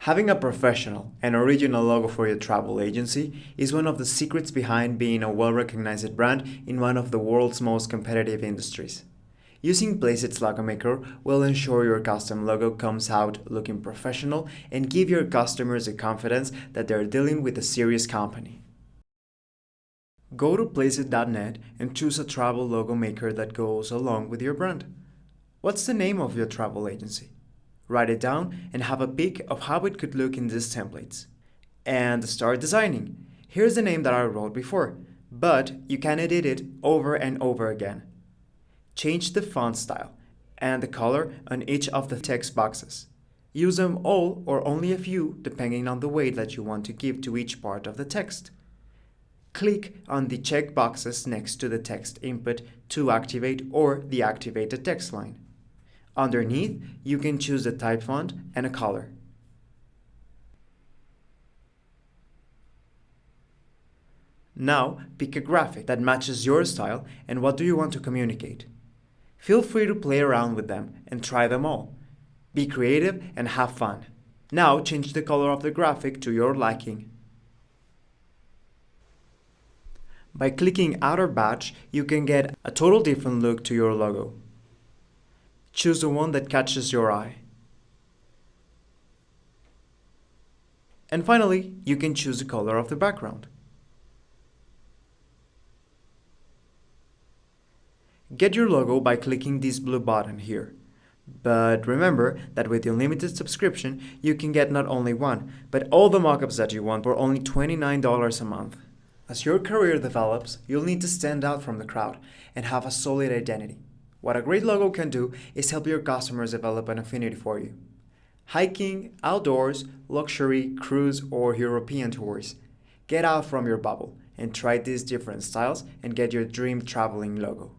Having a professional and original logo for your travel agency is one of the secrets behind being a well-recognized brand in one of the world's most competitive industries. Using Placeit's logo maker will ensure your custom logo comes out looking professional and give your customers the confidence that they're dealing with a serious company. Go to placeit.net and choose a travel logo maker that goes along with your brand. What's the name of your travel agency? Write it down and have a peek of how it could look in these templates. And start designing. Here's the name that I wrote before, but you can edit it over and over again. Change the font style and the color on each of the text boxes. Use them all or only a few depending on the weight that you want to give to each part of the text. Click on the check boxes next to the text input to activate or deactivate the text line. Underneath, you can choose the type font and a color. Now, pick a graphic that matches your style and what do you want to communicate. Feel free to play around with them and try them all. Be creative and have fun. Now, change the color of the graphic to your liking. By clicking Outer Batch, you can get a total different look to your logo. Choose the one that catches your eye. And finally, you can choose the color of the background. Get your logo by clicking this blue button here. But remember that with the unlimited subscription, you can get not only one, but all the mockups that you want for only $29 a month. As your career develops, you'll need to stand out from the crowd and have a solid identity. What a great logo can do is help your customers develop an affinity for you. Hiking, outdoors, luxury, cruise, or European tours. Get out from your bubble and try these different styles and get your dream traveling logo.